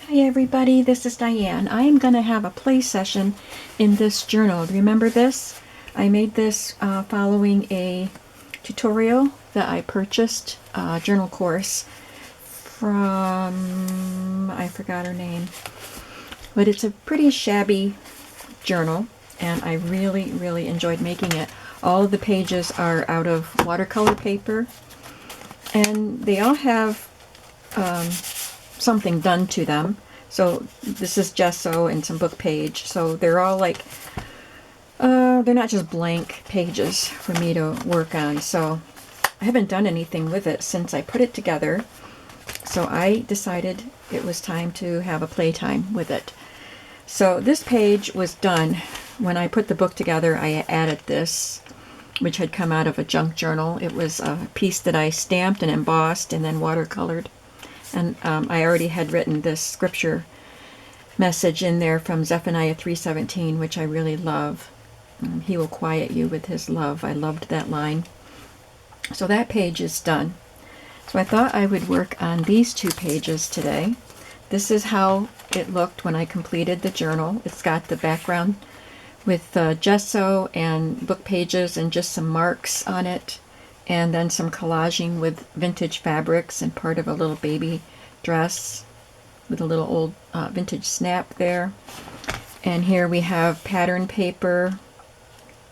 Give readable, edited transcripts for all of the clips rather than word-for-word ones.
Hi everybody, this is Diane. I am going to have a play session in this journal. Remember this? I made this following a tutorial that I purchased, a journal course from, I forgot her name, but it's a pretty shabby journal and I really enjoyed making it. All of the pages are out of watercolor paper and they all have something done to them. So this is gesso and some book page. So they're all like, they're not just blank pages for me to work on. So I haven't done anything with it since I put it together. So I decided it was time to have a playtime with it. So this page was done when I put the book together. I added this, which had come out of a junk journal. It was a piece that I stamped and embossed and then watercolored. And I already had written this scripture message in there from Zephaniah 3:17, which I really love. He will quiet you with his love. I loved that line. So that page is done. So I thought I would work on these two pages today. This is how it looked when I completed the journal. It's got the background with gesso and book pages and just some marks on it. And then some collaging with vintage fabrics and part of a little baby dress with a little old vintage snap there. And here we have pattern paper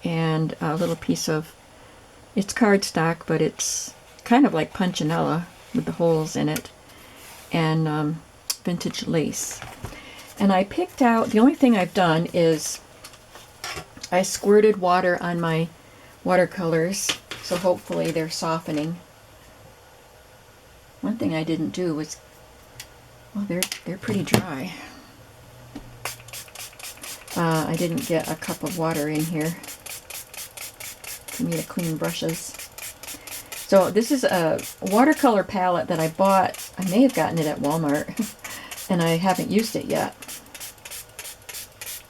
and a little piece of, it's cardstock, but it's kind of like punchinella with the holes in it, and vintage lace. And I picked out, the only thing I've done is I squirted water on my watercolors. So hopefully they're softening. One thing I didn't do was, well, they're pretty dry. I didn't get a cup of water in here for me to clean brushes. So this is a watercolor palette that I bought. I may have gotten it at Walmart, and I haven't used it yet.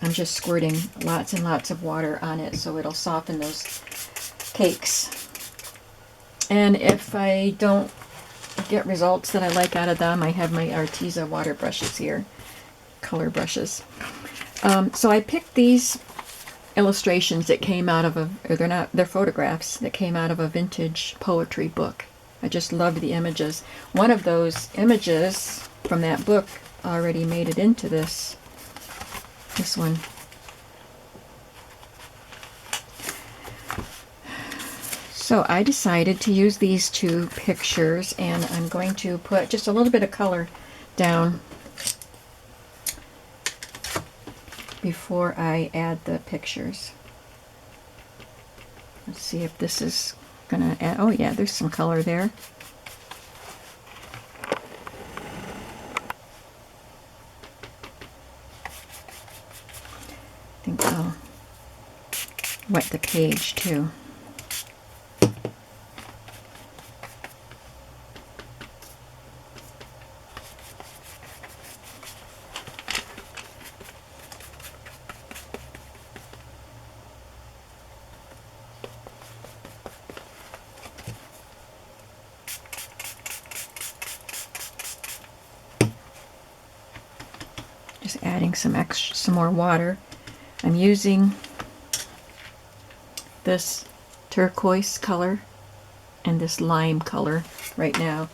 I'm just squirting lots and lots of water on it so it'll soften those cakes. And if I don't get results that I like out of them, I have my Arteza water brushes here, color brushes. So I picked these illustrations that came out of they're photographs that came out of a vintage poetry book. I just loved the images. One of those images from that book already made it into this one. So I decided to use these two pictures, and I'm going to put just a little bit of color down before I add the pictures. Let's see if this is gonna add, oh yeah, there's some color there. I think I'll wet the page too. Just adding some more water. I'm using this turquoise color and this lime color right now.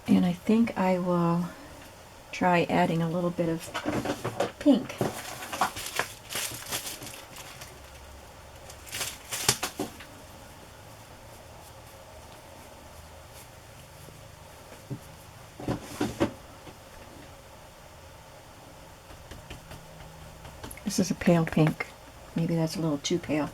And I think I will try adding a little bit of pink. This is a pale pink. Maybe that's a little too pale.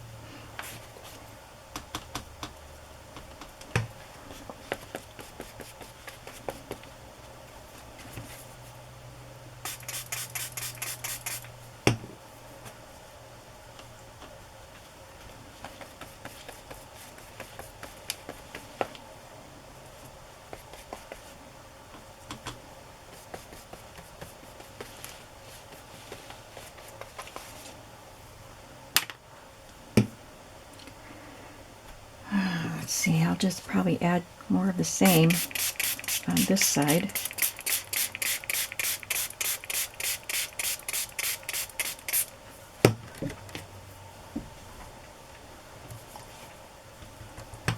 Let's see, I'll just probably add more of the same on this side.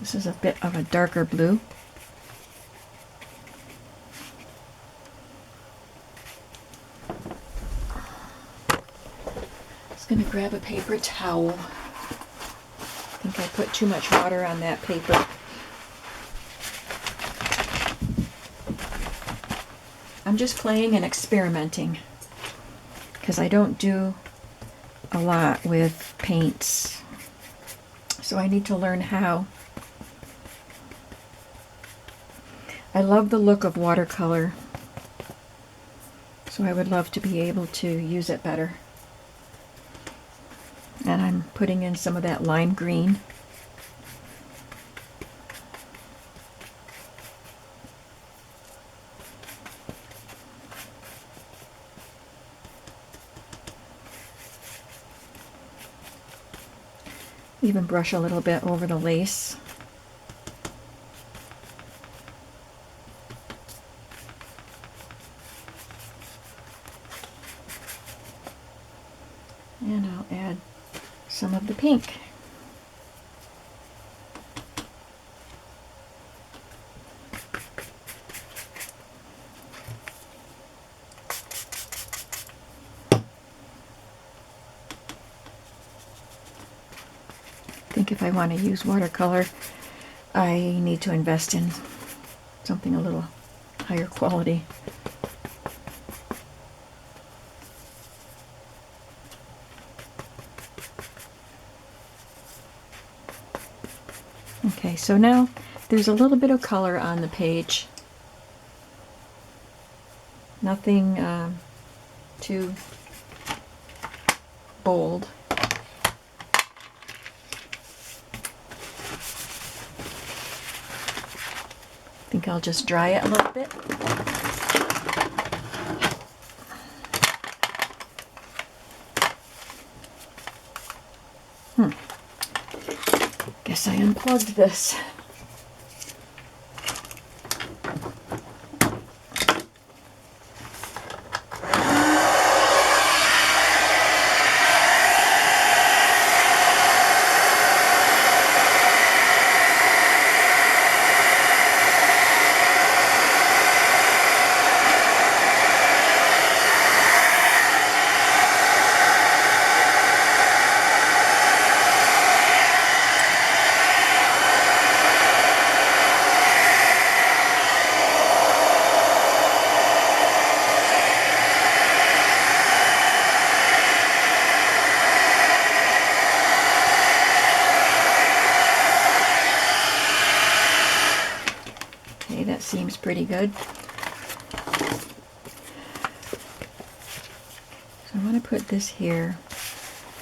This is a bit of a darker blue. Just going to grab a paper towel. I think I put too much water on that paper. I'm just playing and experimenting because I don't do a lot with paints, so I need to learn how. I love the look of watercolor, so I would love to be able to use it better. And I'm putting in some of that lime green. Even brush a little bit over the lace. And I'll add some of the pink. I think if I want to use watercolor, I need to invest in something a little higher quality. Okay, so now there's a little bit of color on the page. Nothing too bold. I think I'll just dry it a little bit. Guess I unplugged this. That seems pretty good. So I want to put this here.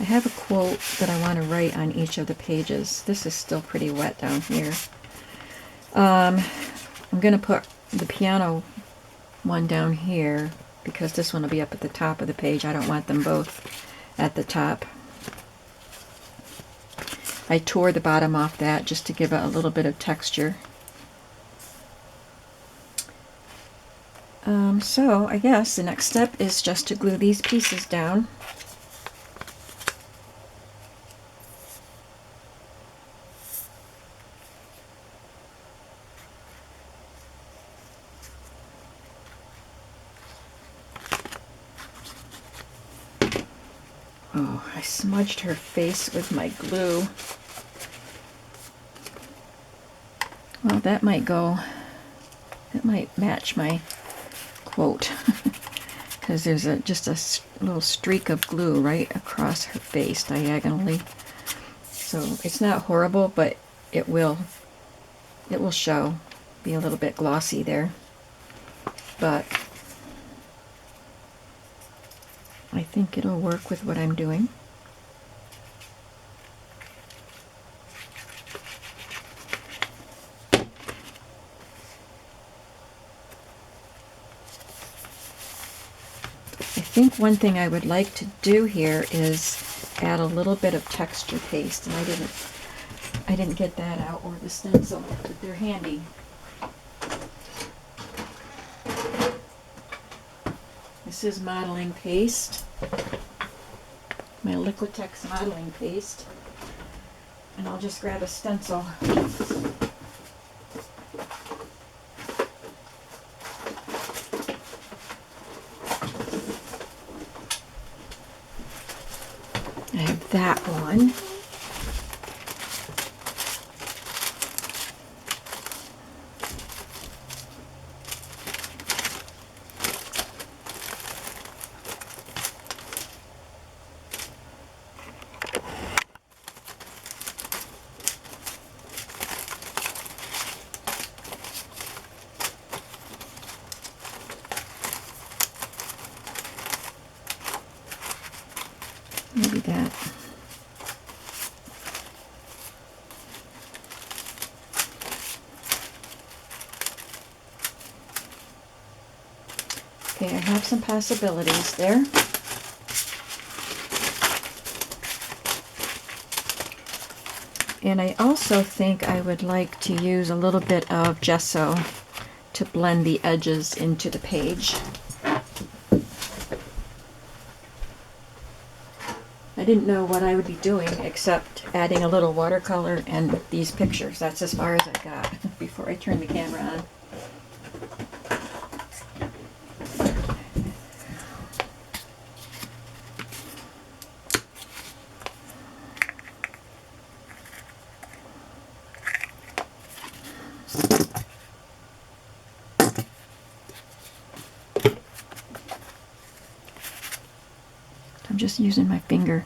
I have a quote that I want to write on each of the pages. This is still pretty wet down here. I'm going to put the piano one down here because this one will be up at the top of the page. I don't want them both at the top. I tore the bottom off that just to give it a little bit of texture. So I guess the next step is just to glue these pieces down. Oh, I smudged her face with my glue. Well, that might go, that might match my quote because there's just a little streak of glue right across her face diagonally. So it's not horrible, but it will show, be a little bit glossy there. But I think it'll work with what I'm doing. I think one thing I would like to do here is add a little bit of texture paste, and I didn't I didn't get that out, or the stencil, but they're handy. This is modeling paste, my Liquitex modeling paste, and I'll just grab a stencil. I have that one. Maybe that. Okay, I have some possibilities there. And I also think I would like to use a little bit of gesso to blend the edges into the page. I didn't know what I would be doing except adding a little watercolor and these pictures. That's as far as I got before I turned the camera on. I'm just using my finger.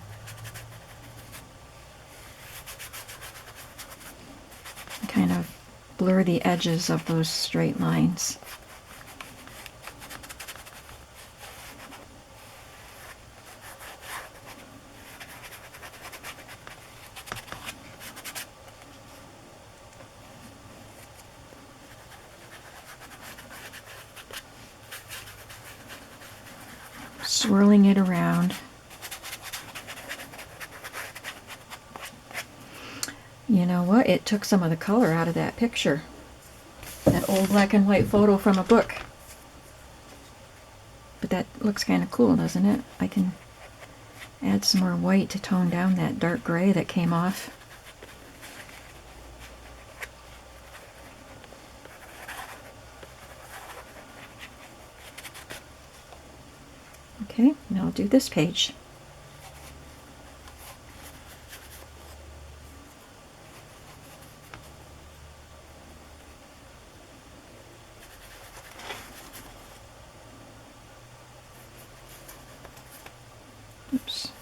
Kind of blur the edges of those straight lines. Swirling it around. You know what? It took some of the color out of that picture. That old black and white photo from a book. But that looks kind of cool, doesn't it? I can add some more white to tone down that dark gray that came off. Okay, now I'll do this page. Oops.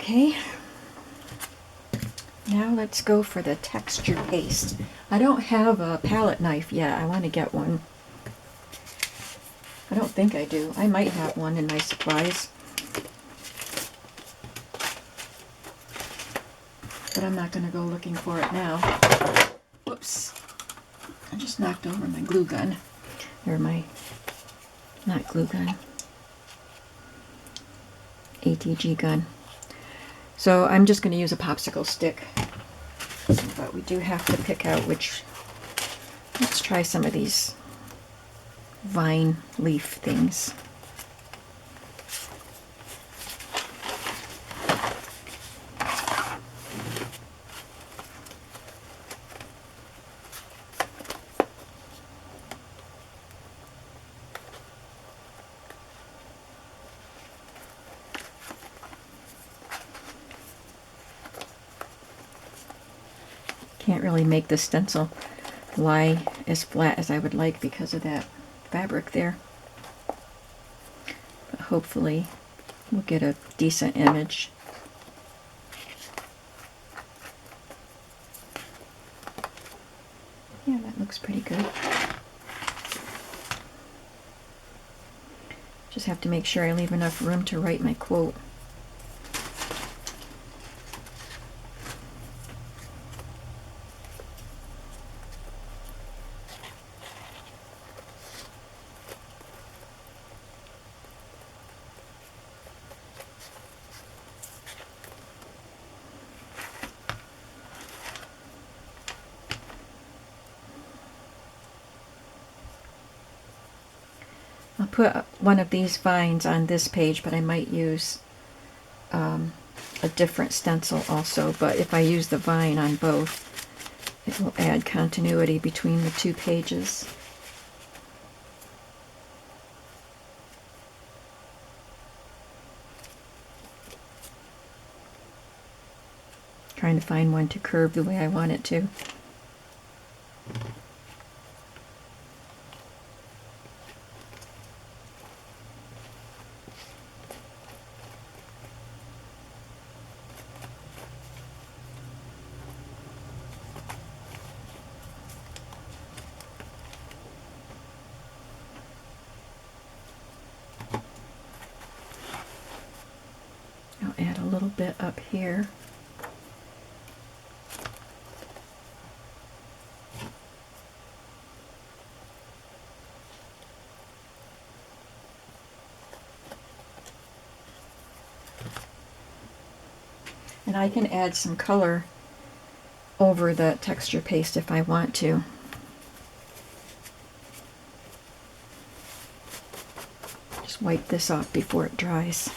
Okay, now let's go for the texture paste. I don't have a palette knife yet. I want to get one. I don't think I do. I might have one in my supplies. But I'm not going to go looking for it now. Whoops. I just knocked over my glue gun. Or my, not glue gun, ATG gun. So I'm just going to use a popsicle stick, but we do have to pick out which. Let's try some of these vine leaf things. can't really make the stencil lie as flat as I would like because of that fabric there. But hopefully we'll get a decent image. Yeah, that looks pretty good. Just have to make sure I leave enough room to write my quote. I'll put one of these vines on this page, but I might use a different stencil also. But if I use the vine on both, it will add continuity between the two pages. Trying to find one to curve the way I want it to. I'll add a little bit up here. And I can add some color over the texture paste if I want to. Just wipe this off before it dries.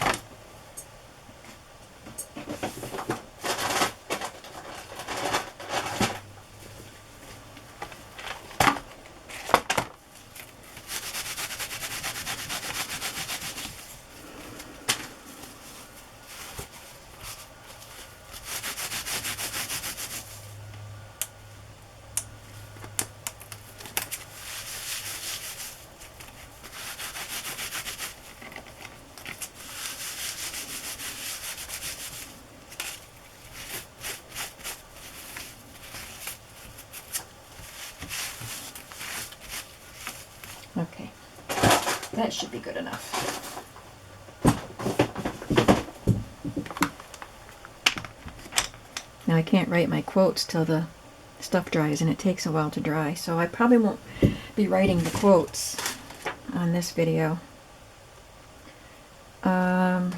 Okay, that should be good enough. Now I can't write my quotes till the stuff dries, and it takes a while to dry, so I probably won't be writing the quotes on this video.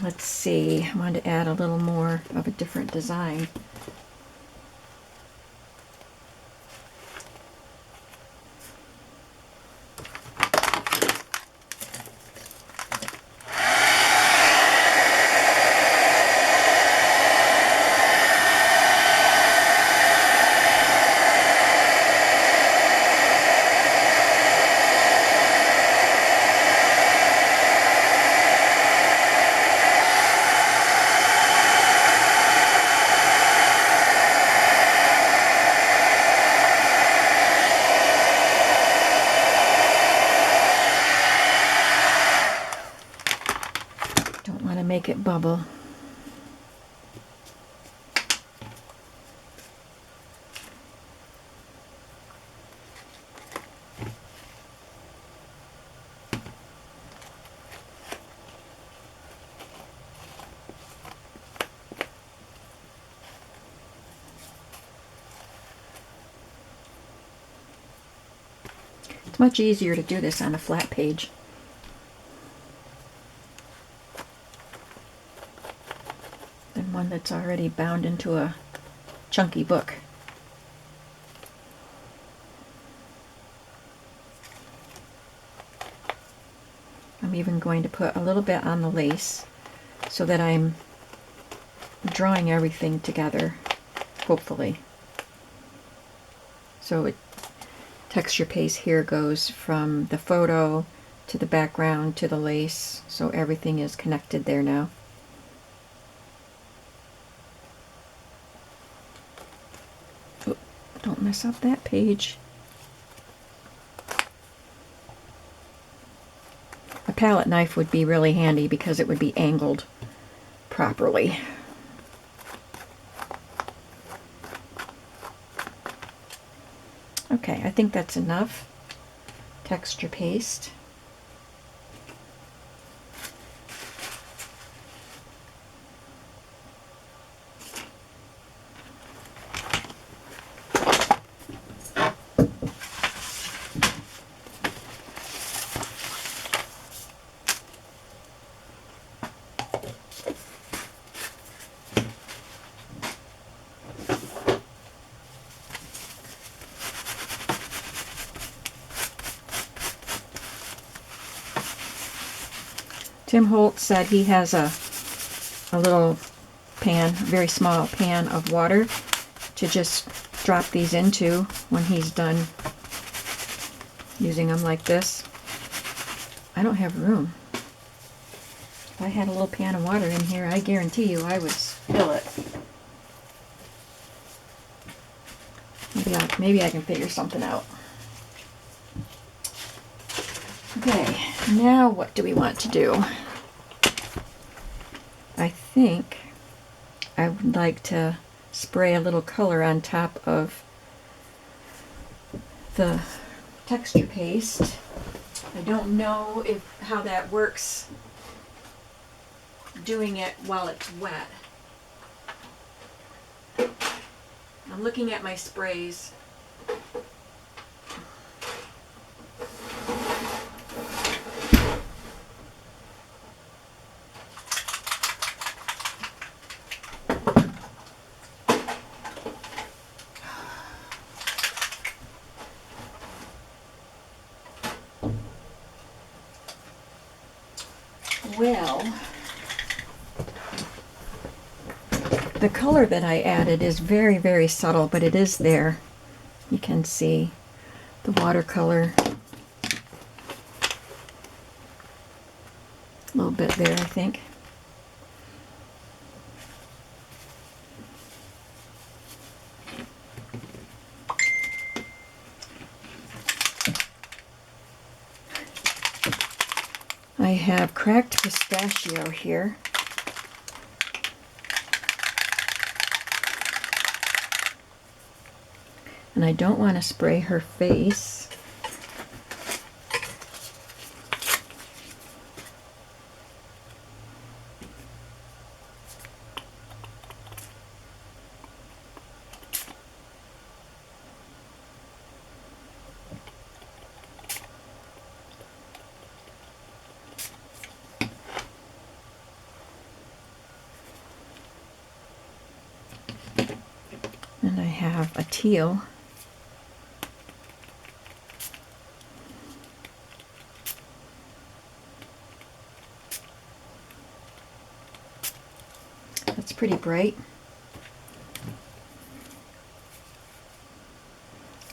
Let's see, I wanted to add a little more of a different design. Make it bubble. It's much easier to do this on a flat page. One that's already bound into a chunky book. I'm even going to put a little bit on the lace so that I'm drawing everything together, hopefully. So texture paste here goes from the photo to the background to the lace, so everything is connected there now. Don't mess up that page. A palette knife would be really handy because it would be angled properly. Okay, I think that's enough texture paste. Tim Holt said he has a little pan, a very small pan of water to just drop these into when he's done using them like this. I don't have room. If I had a little pan of water in here, I guarantee you I would spill it. Maybe I can figure something out. Okay, now what do we want to do? I think I would like to spray a little color on top of the texture paste. I don't know how that works doing it while it's wet. I'm looking at my sprays. Well, the color that I added is very, very subtle, but it is there. You can see the watercolor. A little bit there, I think. I have cracked pistachio here. And I don't want to spray her face. And I have a teal. That's pretty bright.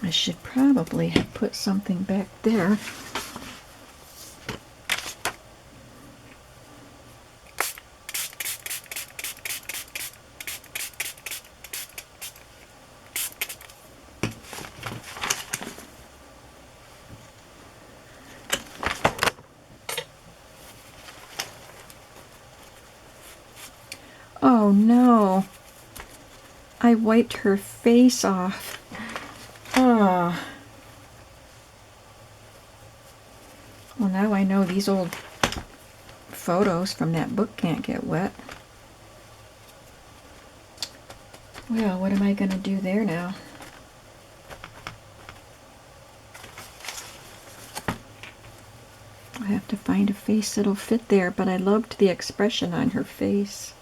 I should probably have put something back there. Oh no, I wiped her face off. Ah. Well, now I know these old photos from that book can't get wet. Well, what am I going to do there now? I have to find a face that'll fit there, but I loved the expression on her face.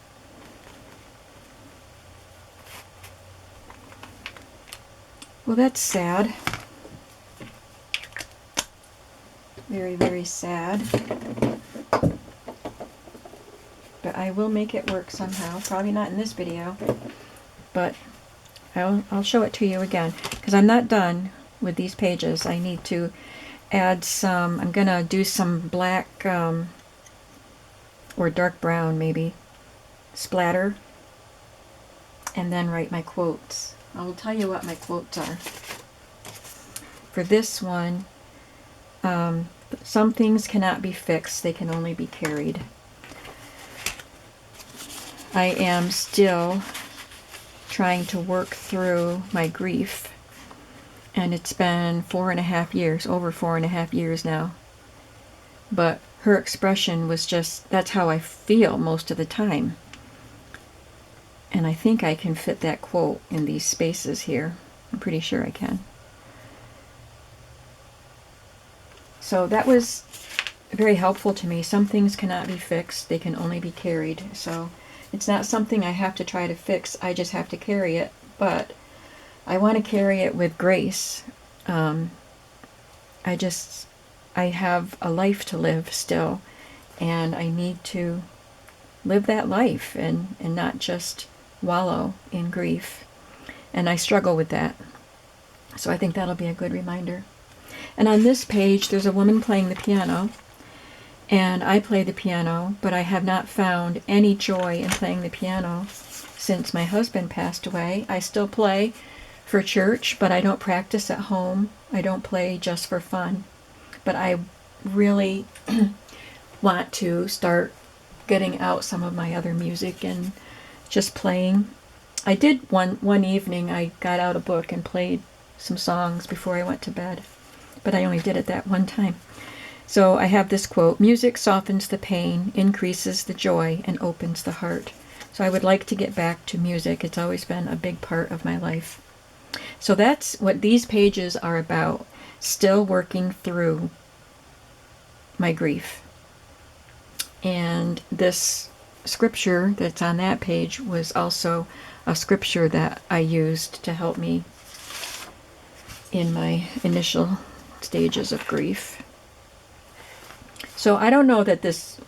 Well, that's sad. Very, very sad. But I will make it work somehow. Probably not in this video, but I'll show it to you again. Because I'm not done with these pages. I need to add some, I'm going to do some black or dark brown maybe, splatter, and then write my quotes. I'll tell you what my quotes are. For this one, some things cannot be fixed, they can only be carried. I am still trying to work through my grief, and it's been 4.5 years, over 4.5 years now. But her expression was just, that's how I feel most of the time. And I think I can fit that quote in these spaces here. I'm pretty sure I can. So that was very helpful to me. Some things cannot be fixed, they can only be carried. So it's not something I have to try to fix, I just have to carry it. But I want to carry it with grace. I have a life to live still, and I need to live that life and not just wallow in grief. And I struggle with that. So I think that'll be a good reminder. And on this page, there's a woman playing the piano, and I play the piano, but I have not found any joy in playing the piano since my husband passed away. I still play for church, but I don't practice at home. I don't play just for fun. But I really want to start getting out some of my other music and just playing. I did one evening, I got out a book and played some songs before I went to bed, but I only did it that one time. So I have this quote: "Music softens the pain, increases the joy, and opens the heart." So I would like to get back to music. It's always been a big part of my life. So that's what these pages are about. Still working through my grief. And this scripture that's on that page was also a scripture that I used to help me in my initial stages of grief. So I don't know that this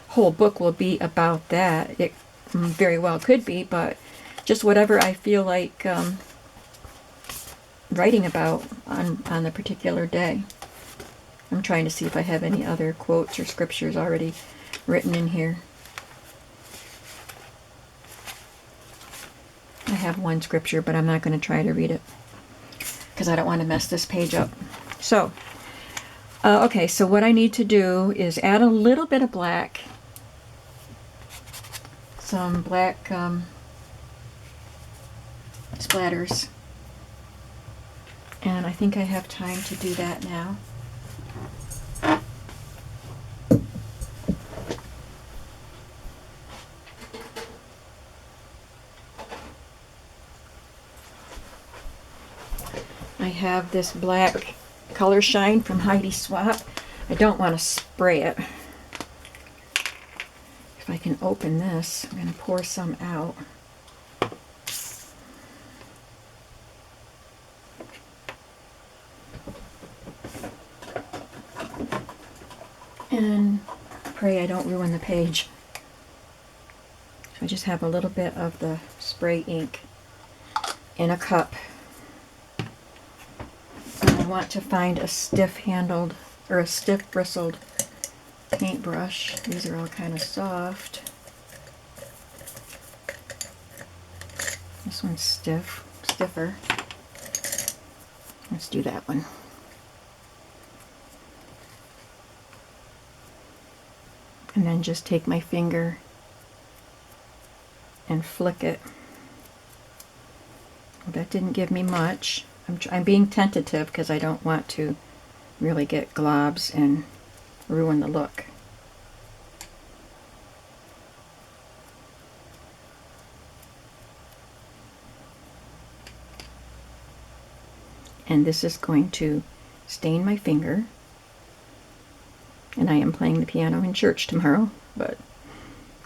whole book will be about that. It very well could be, but just whatever I feel like writing about on the particular day. I'm trying to see if I have any other quotes or scriptures already written in here. I have one scripture, but I'm not going to try to read it because I don't want to mess this page up. So, okay, so what I need to do is add a little bit of black, some black splatters, and I think I have time to do that now. I have this black Color Shine from Heidi Swapp. I don't want to spray it. If I can open this, I'm going to pour some out. And pray I don't ruin the page. So I just have a little bit of the spray ink in a cup. And I want to find a stiff-handled or a stiff-bristled paintbrush. These are all kind of soft. This one's stiffer. Let's do that one. And then just take my finger and flick it. Well, that didn't give me much. I'm being tentative because I don't want to really get globs and ruin the look. And this is going to stain my finger. And I am playing the piano in church tomorrow, but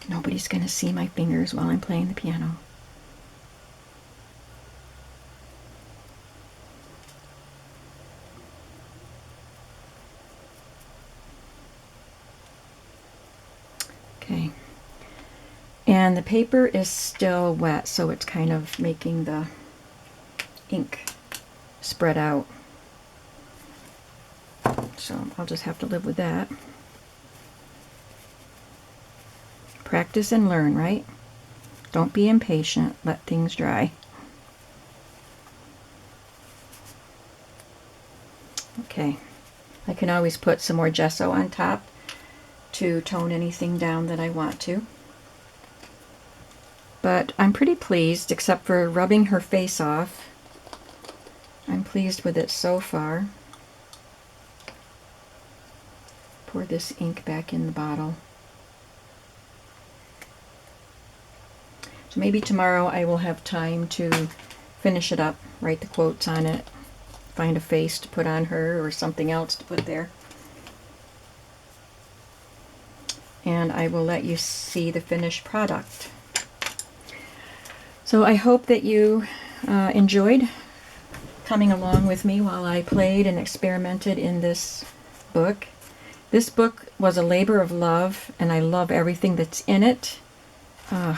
nobody's going to see my fingers while I'm playing the piano. Okay. And the paper is still wet, so it's kind of making the ink spread out. So I'll just have to live with that. Practice and learn, right? Don't be impatient. Let things dry. Okay, I can always put some more gesso on top to tone anything down that I want to. But I'm pretty pleased, except for rubbing her face off. I'm pleased with it so far. Pour this ink back in the bottle. So maybe tomorrow I will have time to finish it up, write the quotes on it, find a face to put on her or something else to put there. And I will let you see the finished product. So I hope that you enjoyed coming along with me while I played and experimented in this book. This book was a labor of love, and I love everything that's in it. I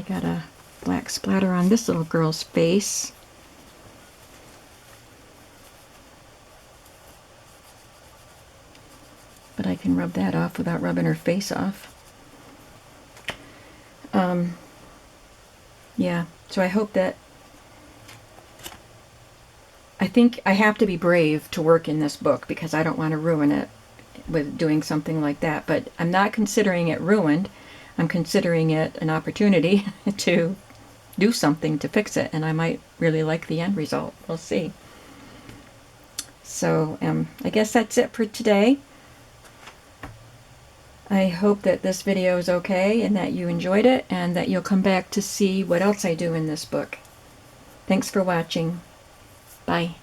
got a black splatter on this little girl's face. But I can rub that off without rubbing her face off. Yeah, so I hope that... I think I have to be brave to work in this book because I don't want to ruin it with doing something like that. But I'm not considering it ruined. I'm considering it an opportunity to do something to fix it, and I might really like the end result. We'll see. So I guess that's it for today. I hope that this video is okay and that you enjoyed it and that you'll come back to see what else I do in this book. Thanks for watching. Bye.